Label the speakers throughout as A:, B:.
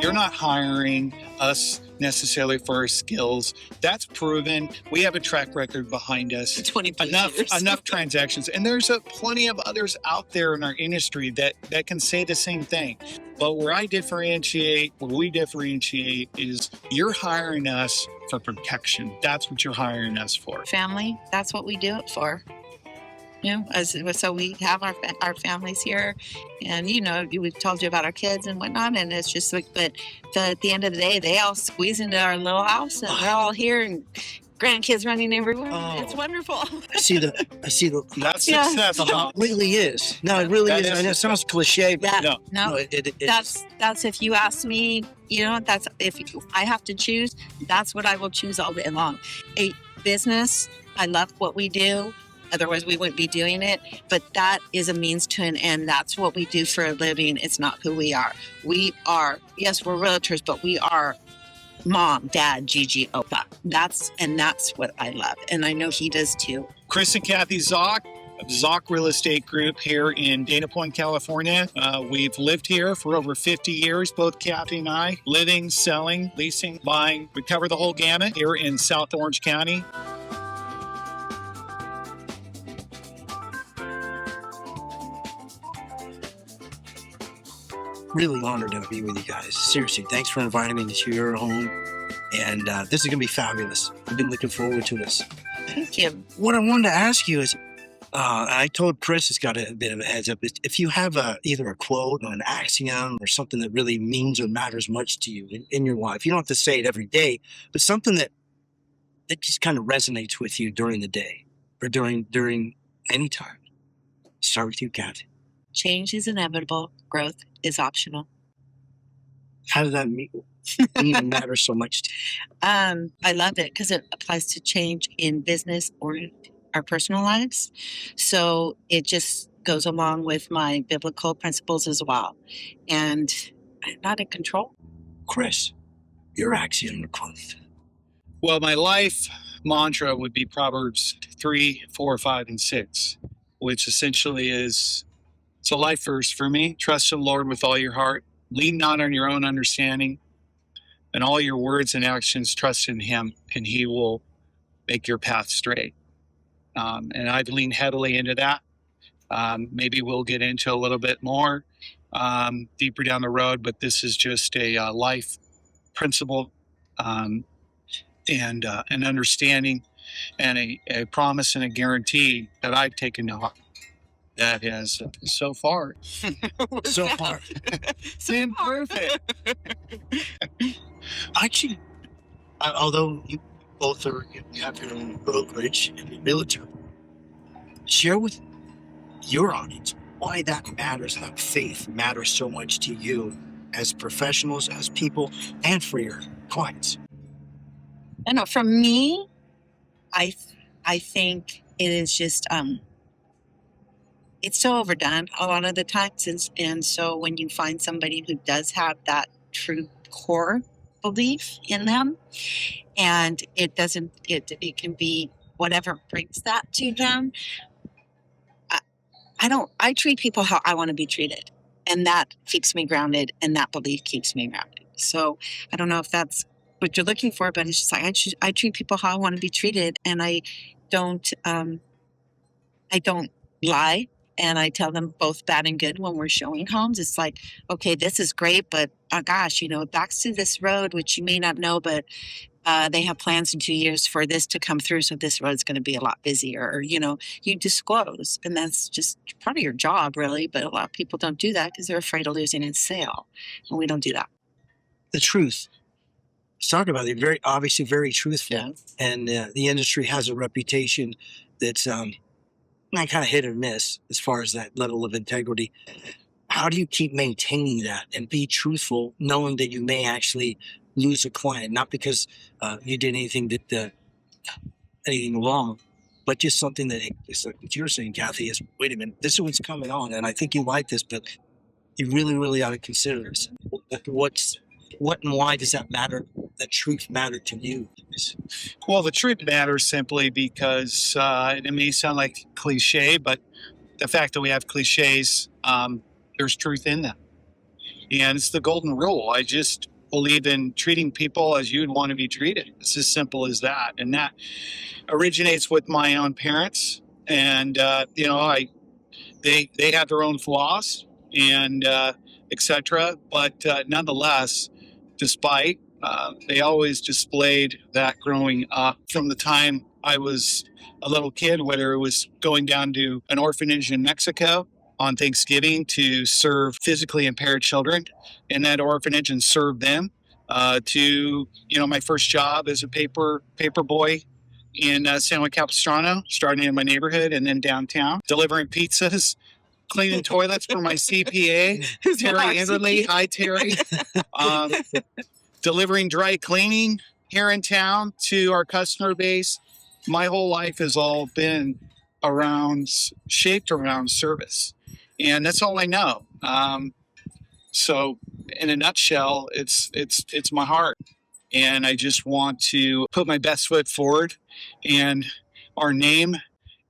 A: You're not hiring us necessarily for our skills. That's proven. We have a track record behind us.
B: 20
A: enough transactions. And there's plenty of others out there in our industry that can say the same thing. But where we differentiate is you're hiring us for protection. That's what you're hiring us for.
B: Family, that's what we do it for. So we have our families here, and we've told you about our kids and whatnot, and it's just like, but at the end of the day, they all squeeze into our little house, and they're all here, and grandkids running everywhere.
C: Oh.
B: It's wonderful.
C: I see the.
A: That's success.
C: It really is. No, it really is. I know it sounds cliche, but
B: no.
C: It
B: That's if you ask me, that's if I have to choose, that's what I will choose all day long. A business, I love what we do. Otherwise, we wouldn't be doing it. But that is a means to an end. That's what we do for a living. It's not who we are. We're realtors, but we are mom, dad, Gigi, Opa. That's what I love. And I know he does too.
A: Chris and Kathy Zoch, Zoch Real Estate Group here in DanaPoint, California. We've lived here for over 50 years, both Kathy and I, living, selling, leasing, buying. We cover the whole gamut here in South Orange County.
C: Really honored to be with you guys. Seriously, thanks for inviting me to your home. And this is going to be fabulous. I've been looking forward to this.
B: Thank you.
C: What I wanted to ask you is, I told Chris, it's got a bit of a heads up, if you have either a quote or an axiom or something that really means or matters much to you in your life, you don't have to say it every day, but something that just kind of resonates with you during the day or during any time. Start with you, Kat.
B: Change is inevitable. Growth is optional.
C: How does that mean matter so much to you?
B: I love it because it applies to change in business or our personal lives. So it just goes along with my biblical principles as well. And I'm not in control.
C: Chris, your axiom or quote.
A: Well, my life mantra would be Proverbs 3, 4, 5, and 6, which essentially is, it's a life verse for me. Trust in the Lord with all your heart. Lean not on your own understanding. And all your words and actions, trust in Him, and He will make your path straight. And I've leaned heavily into that. Maybe we'll get into a little bit more deeper down the road, but this is just a life principle and an understanding and a promise and a guarantee that I've taken to heart. That has so far been perfect.
C: Actually, although you both you have your own brokerage and your Realtor, share with your audience why that matters, that faith matters so much to you as professionals, as people, and for your clients.
B: I know for me, I think it is just it's so overdone a lot of the times, and so when you find somebody who does have that true core belief in them, and it can be whatever brings that to them. I treat people how I want to be treated, and that keeps me grounded, and that belief keeps me grounded. So I don't know if that's what you're looking for, but it's just like I treat people how I want to be treated, and I don't lie. And I tell them both bad and good when we're showing homes. It's like, okay, this is great, but oh gosh, it backs to this road, which you may not know, but they have plans in 2 years for this to come through. So this road's going to be a lot busier, or, you disclose. And that's just part of your job, really. But a lot of people don't do that because they're afraid of losing a sale. And we don't do that.
C: The truth. Let's talk about it. Very obviously, very truthful.
B: Yeah.
C: And the industry has a reputation that's not kind of hit or miss as far as that level of integrity. How do you keep maintaining that and be truthful, knowing that you may actually lose a client, not because you did anything anything wrong, but just something that is like what you're saying, Kathy, is wait a minute, this is what's coming on, and I think you like this, but you really, really ought to consider this. What and why does that matter? The truth matter to you?
A: Well, the truth matters simply because it may sound like cliche, but the fact that we have cliches, there's truth in them. And it's the golden rule. I just believe in treating people as you'd want to be treated. It's as simple as that. And that originates with my own parents. And, they have their own flaws and etc. But nonetheless, despite they always displayed that growing up from the time I was a little kid, whether it was going down to an orphanage in Mexico on Thanksgiving to serve physically impaired children in that orphanage and serve them, to my first job as a paper boy in SanJuanCapistrano, starting in my neighborhood and then downtown, delivering pizzas, cleaning toilets for my CPA, Terry Enderley. Hi, Terry. Delivering dry cleaning here in town to our customer base. My whole life has all been shaped around service. And that's all I know. So in a nutshell, it's my heart. And I just want to put my best foot forward, and our name,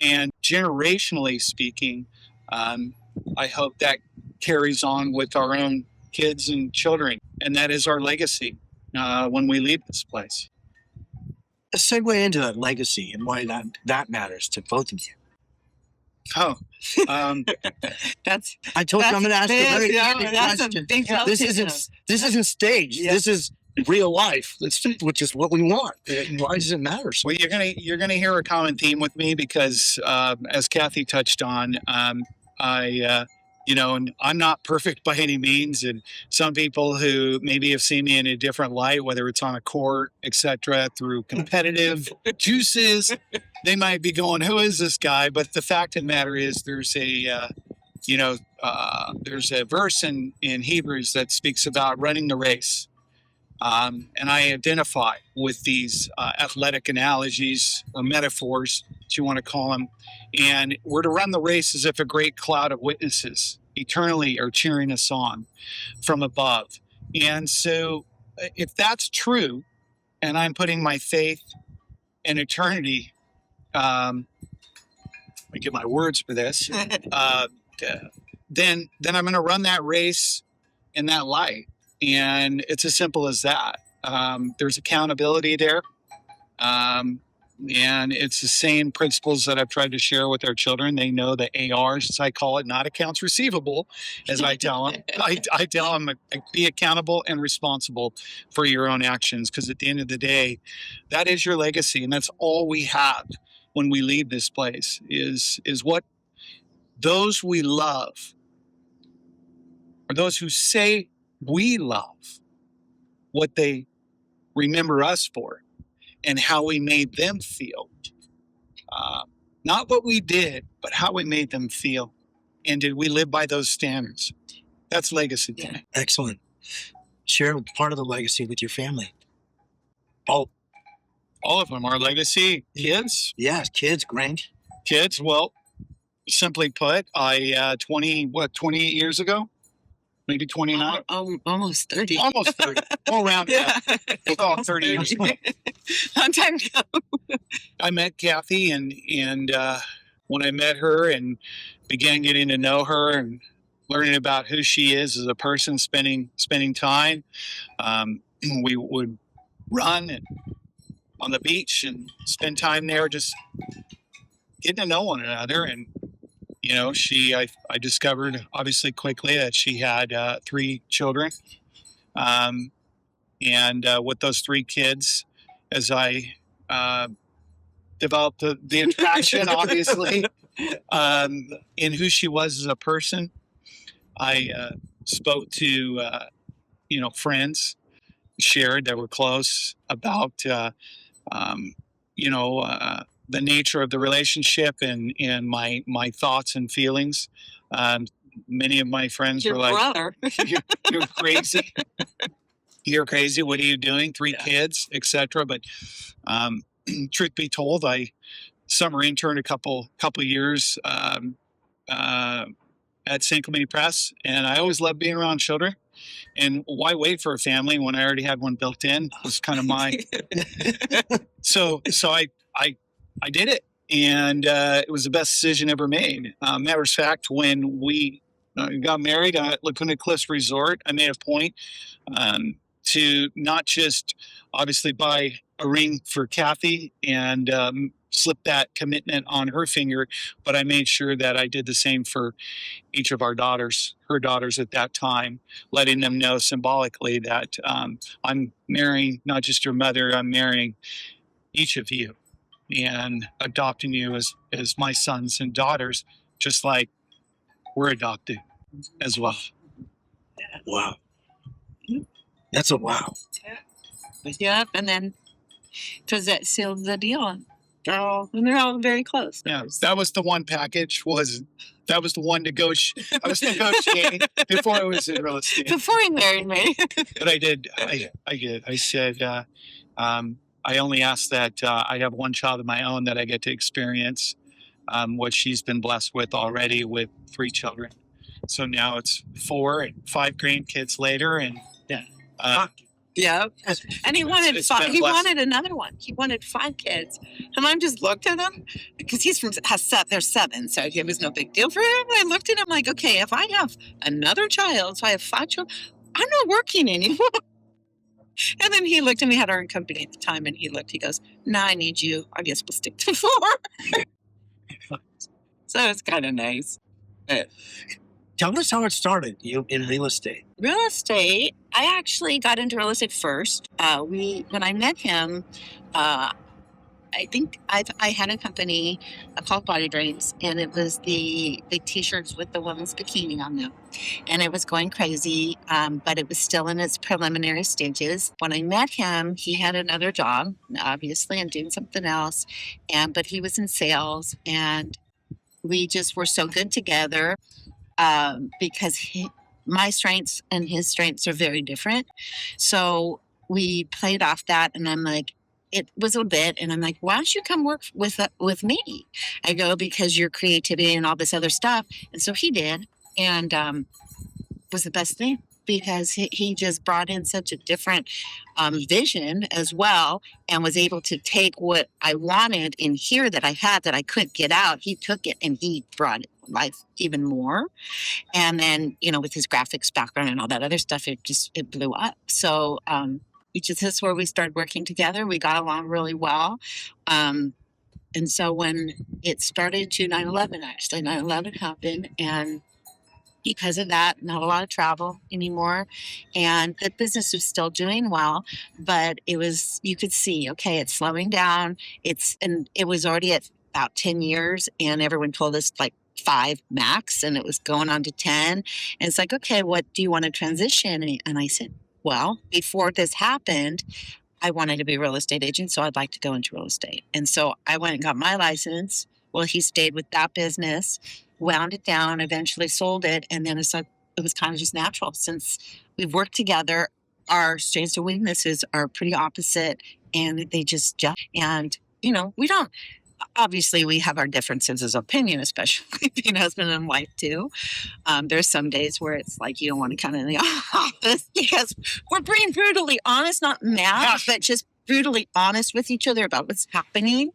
A: and generationally speaking, I hope that carries on with our own kids and children. And that is our legacy when we leave this place.
C: Let's segue into that legacy and why that matters to both of you.
A: Oh,
C: I told you I'm going to ask a very
B: that's a
C: question.
B: big
C: This isn't staged.
B: Yeah.
C: This is real life, which is what we want. Why does it matter?
A: Well, you're gonna hear a common theme with me because, as Kathy touched on, and I'm not perfect by any means, and some people who maybe have seen me in a different light, whether it's on a court, etc., through competitive juices, they might be going, "Who is this guy?" But the fact of the matter is, there's a verse in Hebrews that speaks about running the race. And I identify with these athletic analogies, or metaphors, if you want to call them. And we're to run the race as if a great cloud of witnesses eternally are cheering us on from above. And so if that's true, and I'm putting my faith in eternity, let me get my words for this, then I'm going to run that race in that light. And it's as simple as that. There's accountability there. And it's the same principles that I've tried to share with our children. They know the ARs, as I call it, not accounts receivable, as I tell them. I tell them, be accountable and responsible for your own actions, because at the end of the day, that is your legacy. And that's all we have when we leave this place is what those we love, or those who say we love, what they remember us for and how we made them feel. Not what we did, but how we made them feel. And did we live by those standards? That's legacy to me.
C: Excellent. Share part of the legacy with your family.
A: All of them are legacy. Kids?
C: Yes, kids,
A: Kids, well, simply put, 28 years ago? Maybe 29?
B: Almost 30.
A: Almost 30. All around that. It's all 30 years ago.
B: Long time ago.
A: I met Kathy, and when I met her and began getting to know her and learning about who she is as a person, spending time, we would run on the beach and spend time there, just getting to know one another. And I discovered obviously quickly that she had 3 children. And with those 3 kids, as I developed the attraction, obviously, in who she was as a person, I spoke to, friends, shared that were close about, the nature of the relationship and my thoughts and feelings. Many of my friends were like,
B: brother.
A: you're crazy. You're crazy. What are you doing? 3 kids, etc. But truth be told, I summer interned a couple years at SanClemente Press, and I always loved being around children. And why wait for a family when I already had one built in? Was kind of my. So I did it, and it was the best decision ever made. Matter of fact, when we got married at Laguna Resort. I made a point to not just obviously buy a ring for Kathy and slip that commitment on her finger, but I made sure that I did the same for each of our daughters, her daughters at that time, letting them know symbolically that I'm marrying not just your mother, I'm marrying each of you and adopting you as my sons and daughters, just like we're adopted as well.
C: Wow. That's a wow.
B: Yep. And then, because that sealed the deal. And they're all very close.
A: Yeah, that was the one package. That was the one I was negotiating before I was in real estate.
B: Before he married me.
A: But I did. I said, I only asked that I have one child of my own that I get to experience what she's been blessed with already with 3 children. So now it's 4 and 5 grandkids later, and
B: yeah, and he wanted he wanted another one. He wanted 5 kids, and I just looked at him because there's 7, so it was no big deal for him. I looked at him like, okay, if I have another child, so I have 5 children, I'm not working anymore. And then he looked, and we had our own company at the time, and he goes, "No, I need you. I guess we'll stick to 4." So it's kind of nice.
C: Tell us how it started, you in real estate.
B: Real estate, I actually got into real estate first. When I met him, I think I had a company called Body Dreams, and it was the big T-shirts with the woman's bikini on them, and it was going crazy, but it was still in its preliminary stages. When I met him, he had another job, obviously, and doing something else, but he was in sales, and we just were so good together because my strengths and his strengths are very different. So we played off that, and I'm like, it was a bit, and I'm like, why don't you come work with me? I go, because your creativity and all this other stuff. And so he did, and it was the best thing, because he just brought in such a different vision as well, and was able to take what I wanted in here that I had that I couldn't get out. He took it and he brought it to life even more. And then, with his graphics background and all that other stuff, it blew up. So, this is where we started working together. We got along really well. And so when it started to 9/11, actually, 9/11 happened. And because of that, not a lot of travel anymore. And the business was still doing well, but you could see, okay, it's slowing down. And it was already at about 10 years, and everyone told us like 5 max, and it was going on to 10. And it's like, okay, what do you want to transition? And I said, well, before this happened, I wanted to be a real estate agent, so I'd like to go into real estate. And so I went and got my license. Well, he stayed with that business, wound it down, eventually sold it. And then it was kind of just natural. Since we've worked together, our strengths and weaknesses are pretty opposite, and they just jump. And, we don't, obviously we have our differences of opinion, especially being husband and wife too. There's some days where it's like you don't want to come in the office because we're being brutally honest, not mad, but just brutally honest with each other about what's happening,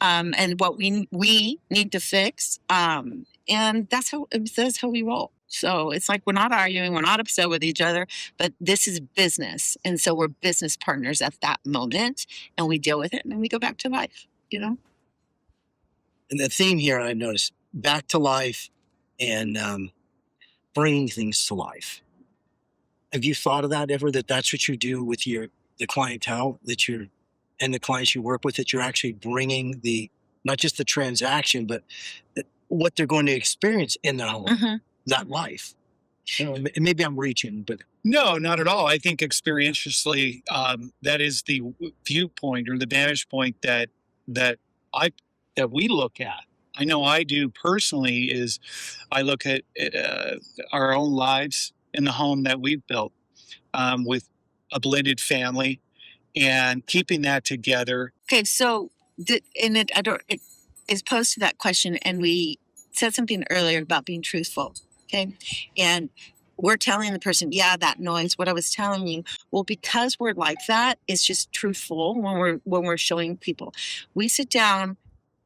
B: and what we need to fix. And that's how we roll. So it's like we're not arguing, we're not upset with each other, but this is business, and so we're business partners at that moment, and we deal with it, and then we go back to life.
C: And the theme here I've noticed, back to life and bringing things to life. Have you thought of that ever, that's what you do with the clientele and the clients you work with, that you're actually bringing not just the transaction, but what they're going to experience in the home, that life? Maybe I'm reaching, but
A: no, not at all. I think experientially, that is the viewpoint or the vantage point that we look at. I know I do personally is I look at our own lives in the home that we've built with a blended family and keeping that together.
B: Okay, so it is posed to that question, and we said something earlier about being truthful. Okay, and we're telling the person, yeah, that noise, what I was telling you. Well, because we're like that, it's just truthful when we're showing people. We sit down.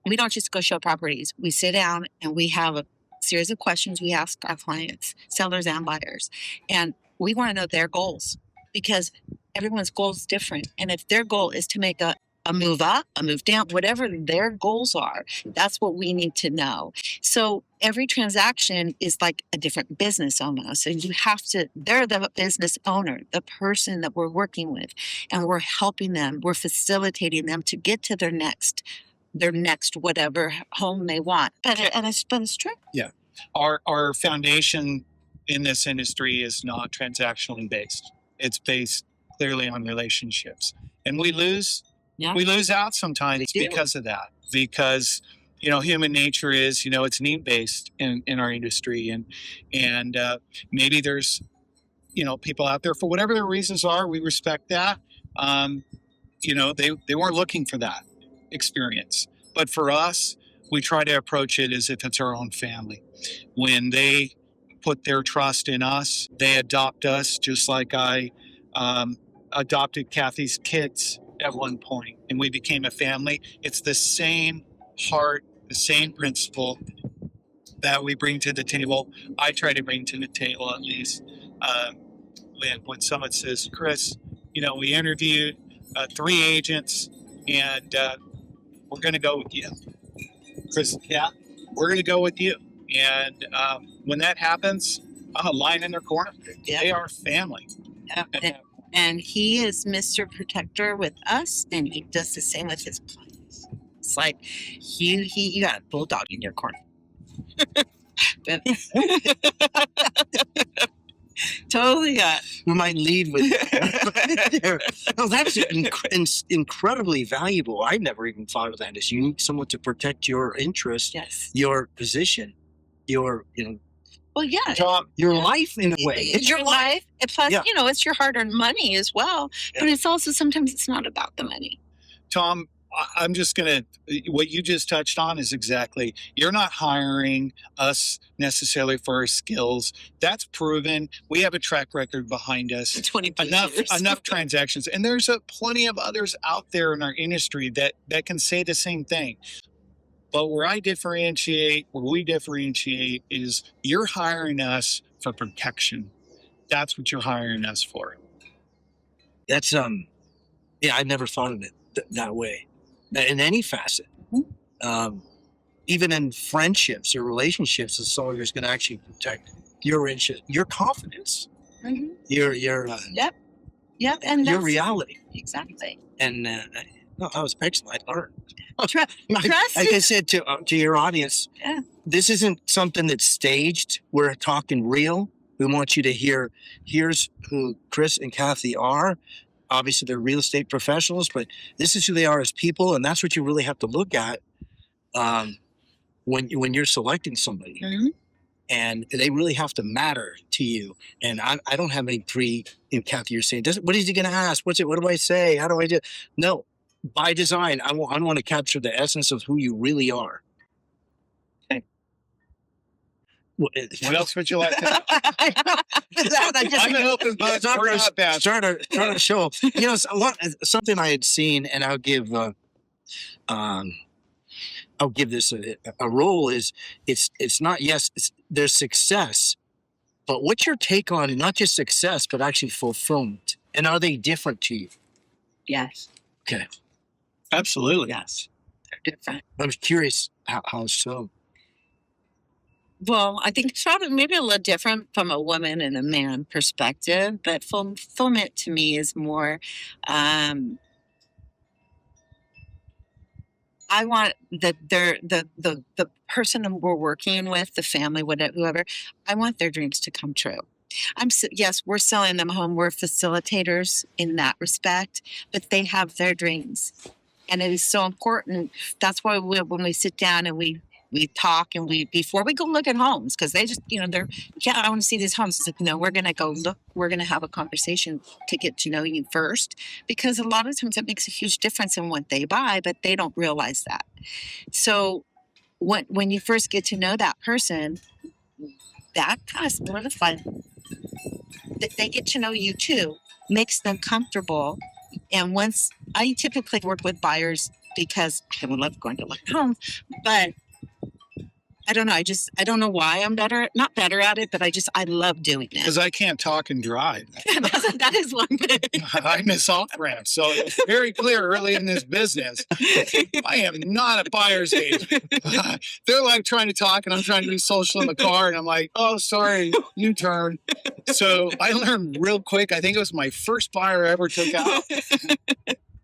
B: We don't just go show properties. We sit down and we have series of questions we ask our clients, sellers and buyers. And we want to know their goals because everyone's goal is different. And if their goal is to make a move up, a move down, whatever their goals are, that's what we need to know. So every transaction is like a different business almost. So you have to, they're the business owner, the person that we're working with, and we're helping them, we're facilitating them to get to their next whatever home they want. But it's true.
A: Yeah. Our foundation in this industry is not transactionally based. It's based clearly on relationships. And we lose out sometimes because of that. Because, human nature is, it's need based in our industry. And maybe there's, people out there for whatever their reasons are, we respect that. They weren't looking for that experience. But for us, we try to approach it as if it's our own family. When they put their trust in us, they adopt us, just like I adopted Kathy's kids at one point, and we became a family. It's the same heart, the same principle that we bring to the table. I try to bring to the table, at least. When someone says, Chris, we interviewed 3 agents, and we're going to go with you. Chris, yeah, we're going to go with you. And when that happens, I'm a lion in their corner. Yeah. They are family.
B: Yeah. And he is Mr. Protector with us, and he does the same with his clients. It's like you got a bulldog in your corner. Totally got.
C: We might lead with no, that's incredibly valuable. I never even thought of that as you need someone to protect your interest,
B: yes,
C: your position, your
B: well, yeah,
C: job, your life in a way.
B: It's your life. And plus, it's your hard-earned money as well. Yeah. But it's also sometimes it's not about the money.
A: Tom, I'm just going to, what you just touched on is exactly, you're not hiring us necessarily for our skills. That's proven. We have a track record behind us.
B: 20
A: enough transactions. And there's plenty of others out there in our industry that can say the same thing. But where we differentiate is you're hiring us for protection. That's what you're hiring us for.
C: That's, I never thought of it that way. In any facet. Even in friendships or relationships, the soldier's going to actually protect your interest, your confidence, your
B: yep, and
C: your reality.
B: Exactly.
C: And no, that was excellent. I learned.
B: Trust.
C: Like I said to your audience, this isn't something that's staged. We're talking real. We want you to hear. Here's who Chris and Kathy are. Obviously, they're real estate professionals, but this is who they are as people, and that's what you really have to look at when you're selecting somebody. Mm-hmm. And they really have to matter to you. And I don't have any in Kathy, you're saying, what is he going to ask? What do I say? How do I do? No, by design, I want to capture the essence of who you really are. Okay.
A: What else would you like to know? I'm an open book.
C: Start a show. Something I had seen, and I'll give this a role is it's not there's success, but what's your take on not just success but actually fulfillment, and are they different to you?
B: Yes.
C: Okay.
A: Absolutely.
B: Yes, they're different.
C: I was curious how so.
B: Well, I think it's probably maybe a little different from a woman and a man perspective, but fulfillment to me is more, I want the person we're working with, the family, whatever, whoever, I want their dreams to come true. Yes, we're selling them a home. We're facilitators in that respect, but they have their dreams. And it is so important. That's why when we sit down and we talk and before we go look at homes, because they just, I want to see these homes. It's like, no, we're going to go look, we're going to have a conversation to get to know you first, because a lot of times it makes a huge difference in what they buy, but they don't realize that. So when you first get to know that person, that kind of solidifies that they get to know you too, makes them comfortable. And once I typically work with buyers because I would love going to look at homes, but I don't know. I don't know why I'm not better at it, but I love doing it.
A: Because I can't talk and drive.
B: That is one thing.
A: I miss off ramp. So it's very clear early in this business, I am not a buyer's agent. They're like trying to talk and I'm trying to be social in the car. And I'm like, oh, sorry, you turn. So I learned real quick. I think it was my first buyer I ever took out.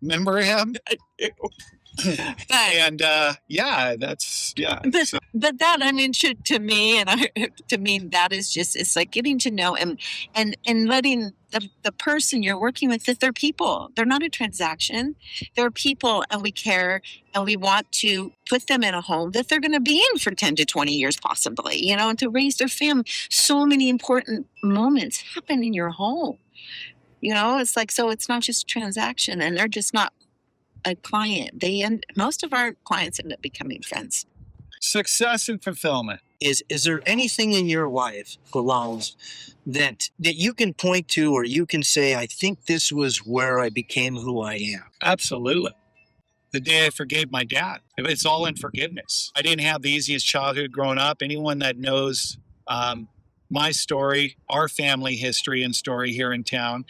A: Remember him?
B: I do.
A: And that's
B: But that, I mean, to me, that is just, it's like getting to know and letting the person you're working with, that they're people. They're not a transaction. They're people, and we care, and we want to put them in a home that they're going to be in for 10 to 20 years, possibly, and to raise their family. So many important moments happen in your home. It's like, so it's not just a transaction, and they're just not a client. Most of our clients end up becoming friends.
A: Success and fulfillment.
C: Is there anything in your life, Coldwell, that you can point to, or you can say, I think this was where I became who I am?
A: Absolutely. The day I forgave my dad. It's all in forgiveness. I didn't have the easiest childhood growing up. Anyone that knows my story, our family history and story here in town,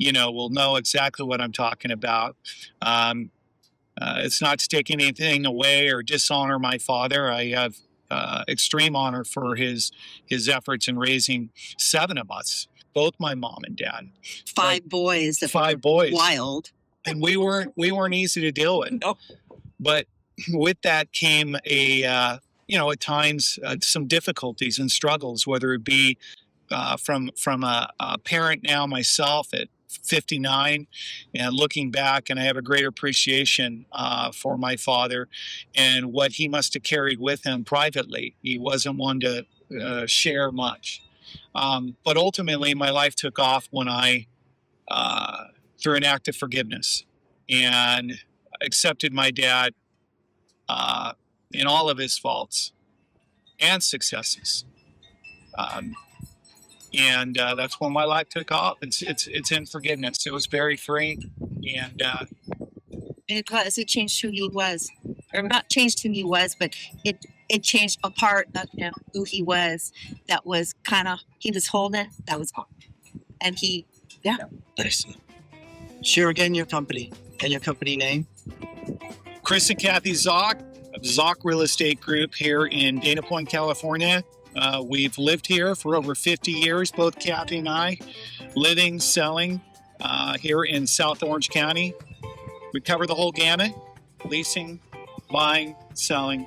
A: will know exactly what I'm talking about. It's not taking anything away or dishonor my father. I have extreme honor for his efforts in raising 7 of us, both my mom and dad.
B: 5 boys.
A: 5 boys.
B: Wild.
A: And we weren't easy to deal with.
B: Nope.
A: But with that came at times some difficulties and struggles, whether it be from a parent now myself at 59 and looking back, and I have a great appreciation for my father and what he must have carried with him privately. He wasn't one to share much. But ultimately, my life took off when I, through an act of forgiveness, and accepted my dad in all of his faults and successes. And that's when my life took off. It's in forgiveness. It was very freeing, and
B: it changed who he was, or not changed who he was, but it changed a part of him, who he was. That was he was holding. That was gone, and
C: Nice. Share again your company and your company name.
A: Chris and Kathy Zoch, ZochRealEstateGroup here in DanaPoint, California. We've lived here for over 50 years, both Kathy and I, living, selling here in South Orange County. We cover the whole gamut: leasing, buying, selling,